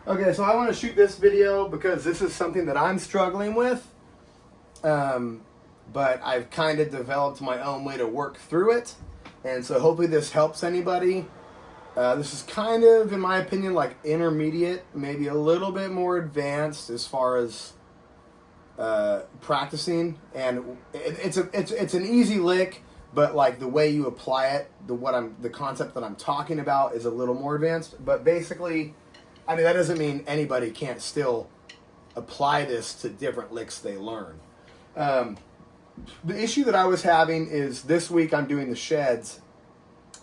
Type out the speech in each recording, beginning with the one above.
Okay, so I want to shoot this video because this is something that I'm struggling with, but I've kind of developed my own way to work through it, and so hopefully this helps anybody. This is kind of, in my opinion, like intermediate, maybe a little bit more advanced as far as practicing, and it's an easy lick, but like the way you apply it, the concept that I'm talking about is a little more advanced. But basically, I mean, that doesn't mean anybody can't still apply this to different licks they learn. The issue that I was having is this week I'm doing the sheds,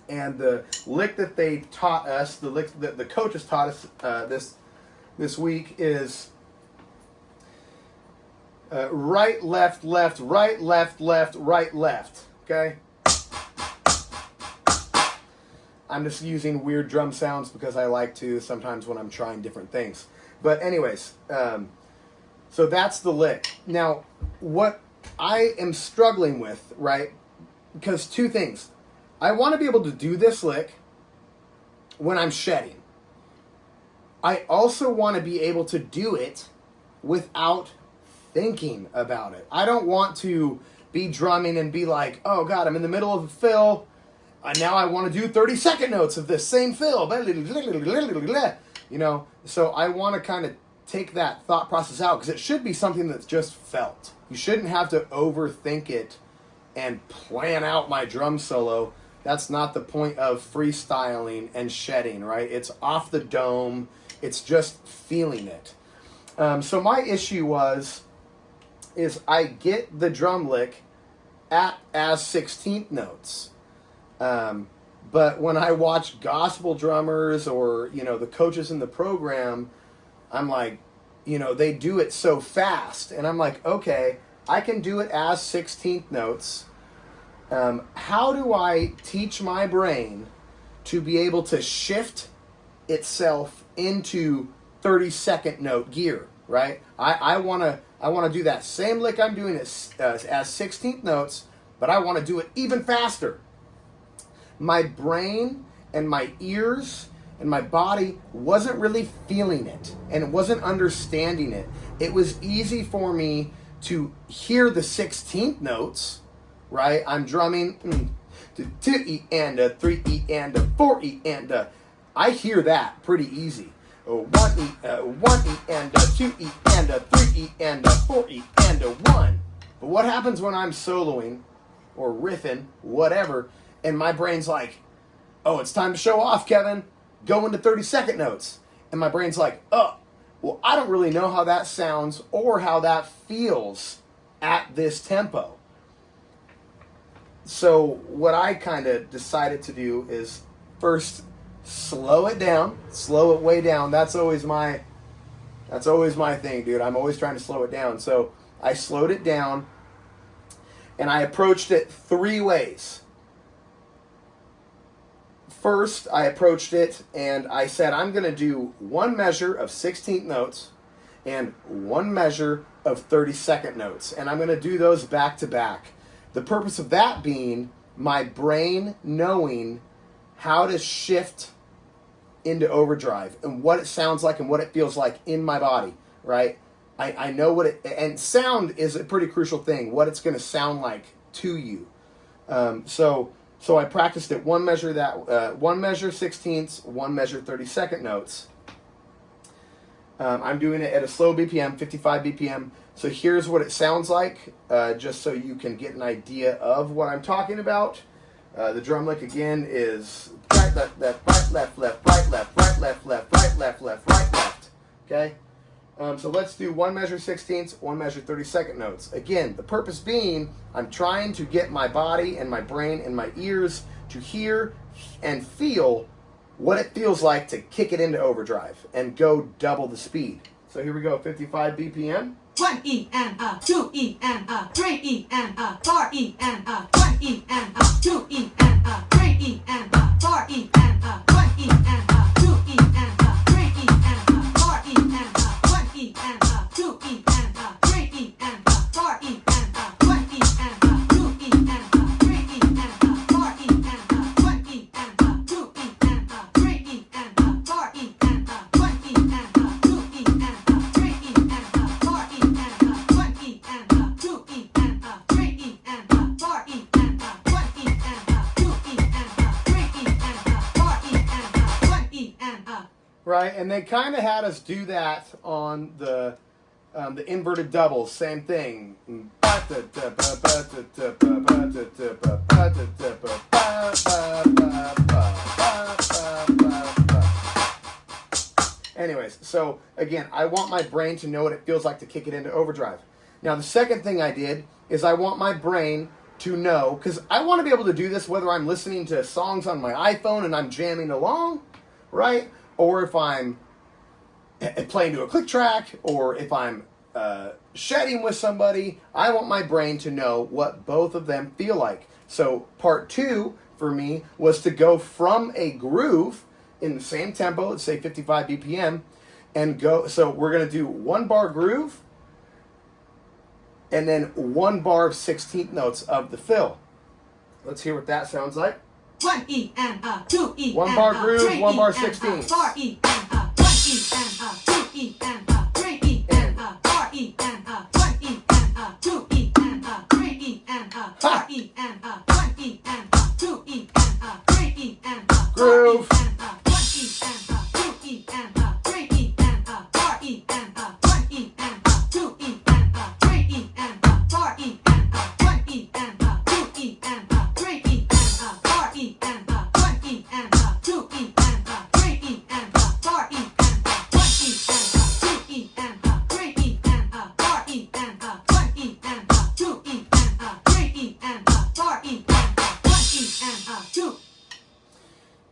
and the lick that they taught us, the lick that the coaches taught us this week is right, left, left, right, left, left, right, left. Okay? I'm just using weird drum sounds because I like to sometimes when I'm trying different things. But anyways, so that's the lick. Now, what I am struggling with, right? Because two things. I want to be able to do this lick when I'm shedding. I also want to be able to do it without thinking about it. I don't want to be drumming and be like, oh God, I'm in the middle of a fill. Now I want to do 30-second notes of this same fill. You know, so I want to kind of take that thought process out because it should be something that's just felt. You shouldn't have to overthink it and plan out my drum solo. That's not the point of freestyling and shedding, right? It's off the dome. It's just feeling it. So my issue is I get the drum lick as 16th notes. But when I watch gospel drummers or, you know, the coaches in the program, I'm like, you know, they do it so fast. And I'm like, okay, I can do it as 16th notes. How do I teach my brain to be able to shift itself into 30-second note gear, right? I want to do that same lick I'm doing as 16th notes, but I want to do it even faster. My brain and my ears and my body wasn't really feeling it and it wasn't understanding it. It was easy for me to hear the 16th notes, right? I'm drumming to 2E and a 3E and a 4E and a, I hear that pretty easy. 1E and a 2E and a 3E and a 4E and a 1. But what happens when I'm soloing or riffing, whatever, and my brain's like, oh, it's time to show off, Kevin. Go into 30-second notes. And my brain's like, oh, well, I don't really know how that sounds or how that feels at this tempo. So what I kind of decided to do is first slow it down, slow it way down. That's always my thing, dude. I'm always trying to slow it down. So I slowed it down and I approached it 3 ways. First, I approached it and I said, I'm going to do 1 measure of 16th notes and 1 measure of 30-second notes. And I'm going to do those back to back. The purpose of that being my brain knowing how to shift into overdrive and what it sounds like and what it feels like in my body, right? I know what it, and sound is a pretty crucial thing, what it's going to sound like to you. So I practiced it 1 measure 16ths, 1 measure 30-second notes. I'm doing it at a slow BPM, 55 BPM. So here's what it sounds like, just so you can get an idea of what I'm talking about. The drum lick again is right, left, left, right, left, left, right, left, right, left, left, right, left, left, right, left. Okay? So let's do 1 measure 16ths, 1 measure 30-second notes. Again, the purpose being, I'm trying to get my body and my brain and my ears to hear and feel what it feels like to kick it into overdrive and go double the speed. So here we go, 55 BPM. 1E and a 2E and a 3E and a 4E and a 1E and a 2E and a 3E and a 4E and a 1E and a 2E and a 3E and a 4E and a 1E and a 2E and a 3E and a 4E and a 1E and a 2E and a 3E and a 4E and a 1E and a 2E and a 3E and a 4E and a 1E and a right? And they kind of had us do that on the inverted doubles, same thing. Anyways, so again, I want my brain to know what it feels like to kick it into overdrive. Now, the second thing I did is I want my brain to know, because I want to be able to do this whether I'm listening to songs on my iPhone and I'm jamming along, right? Or if I'm playing to a click track, or if I'm shedding with somebody. I want my brain to know what both of them feel like. So part 2 for me was to go from a groove in the same tempo, let's say 55 BPM, and go. So we're going to do 1 bar groove and then 1 bar of 16th notes of the fill. Let's hear what that sounds like. 1 E and 2 E. 1 bar groove, 3 1 bar E 16. 4 E and 1 E and 2 E and 3 E and 4 E and 1 E and 2 E and 3 E and 4 E and 1 E and 2 E and 3 E and 4 Groove. E and 1 E and 2 E and 3 E and 4 E and 1 E and 2 E and 3 E and 4 E and 1 E and 2 E and 3 E and 4 E and 1 E and 2 E and 3 E and 4 E and 1 E and 2 E and 3 E and 4 E and 1 E and 2 E and 3 E and 4 E and 1 E and 2.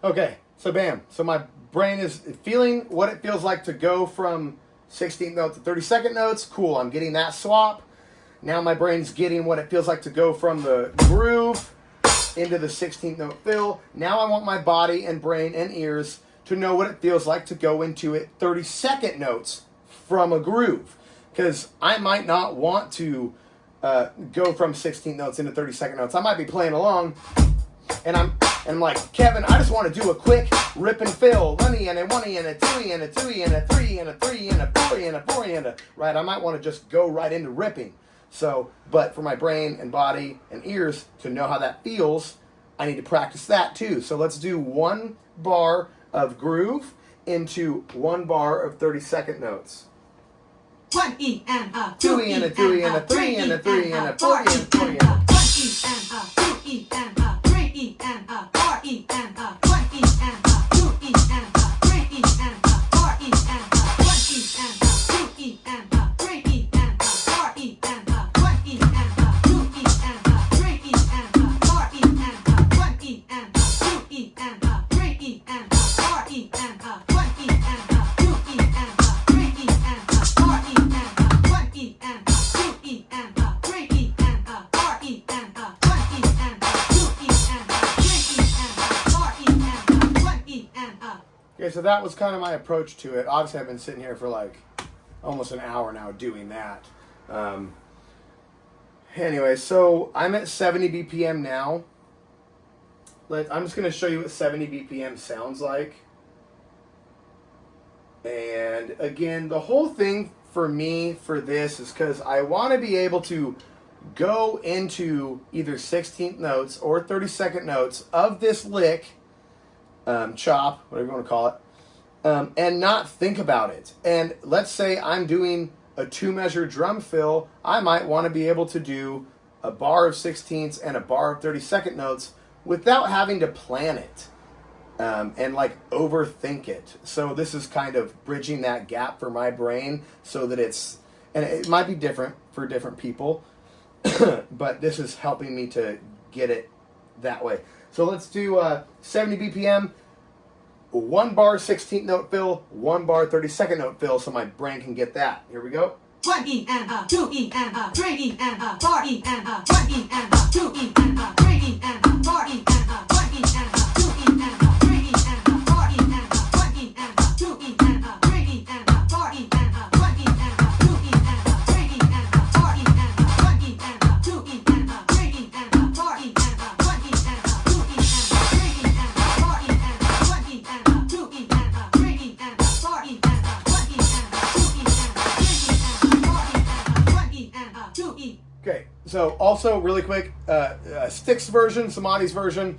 Okay, so bam. So my brain is feeling what it feels like to go from 16th note to 32nd notes. Cool, I'm getting that swap. Now my brain's getting what it feels like to go from the groove into the 16th note fill. Now I want my body and brain and ears to know what it feels like to go into it 32nd notes from a groove. Because I might not want to go from 16th notes into 32nd notes. I might be playing along and I'm like, Kevin, I just want to do a quick rip and fill. 1 E and a 1 E and a 2 E and a 2 E and a 3 E and a 3 E and a 4 E and a 4 E and a, right? I might want to just go right into ripping. So, but for my brain and body and ears to know how that feels, I need to practice that too. So let's do 1 bar of groove into 1 bar of 32nd notes. 1 E and 2 E and a 2 E and a 3 E and a 3 E and a 4 E and a 4 E and a 1 E and 2 E and 3 E and 4 E and 1 E and 2 E and 3 E and 4 E and 1 E and 2 E and 3 E and 4 E and 1 E and 2 E and 3 E and 4 E and 1 E and 2 E and 3 E and 4 E and 1 E and 2 E and 3 E and 4 E and 1 E and 2 E and 3 E and 4 E and 1 E and 2 E and 3 E and 4 E and 1 E and Okay, so that was kind of my approach to it. Obviously, I've been sitting here for like almost an hour now doing that. Anyway, so I'm at 70 BPM now. I'm just going to show you what 70 BPM sounds like. And again, the whole thing for me for this is because I want to be able to go into either 16th notes or 32nd notes of this lick, chop, whatever you want to call it, and not think about it. And let's say I'm doing a 2-measure drum fill, I might want to be able to do a bar of 16ths and a bar of 32nd notes without having to plan it and like overthink it. So this is kind of bridging that gap for my brain so that it's, and it might be different for different people, but this is helping me to get it that way. So let's do 70 BPM, 1 bar 16th note fill, 1 bar 32nd note fill, so my brain can get that. Here we go. 1 E and 2 E and 3 E and 4 E and 1 E and 2 E and 3 E and 4 E and 1 E and 2 E and 3 E and 4 E and 1 E and 2 E and 3 E and 4 E and 1 E and 2 E and 3 E and 4 E and 1 E and 2 E and 3 E and 4 E and 1 E and 2 E and 3 E and 4 E and 1 E and 2 E and 3 E and 4 E and 1 E and 2 E and 3 E and 4 E and 1 E and 2 E. Okay, so also really quick, Styx version, Samadhi's version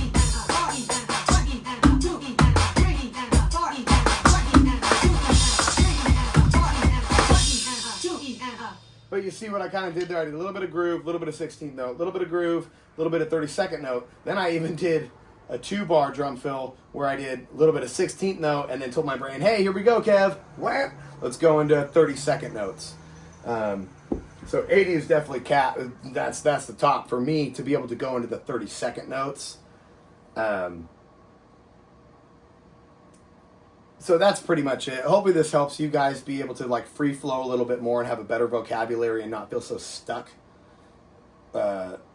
E and a, 4 E and a, 1 E and a, 2 E and a, 3 E and a, 4 E and a, 1 E and a, 2 E and a, 3 E and a, 4 E and a, 1 E and a, 2 E and a. But you see what I kind of did there? I did a little bit of groove, a little bit of 16th note, a little bit of groove, a little bit of 32nd note. Then I even did a 2-bar drum fill where I did a little bit of 16th note and then told my brain, hey, here we go, Kev. Wham! Let's go into 32nd notes. So 80 is definitely that's the top for me to be able to go into the 32nd notes. So that's pretty much it. Hopefully this helps you guys be able to like free flow a little bit more and have a better vocabulary and not feel so stuck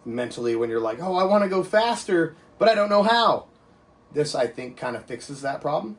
mentally when you're like, oh, I want to go faster, but I don't know how. This, I think, kind of fixes that problem.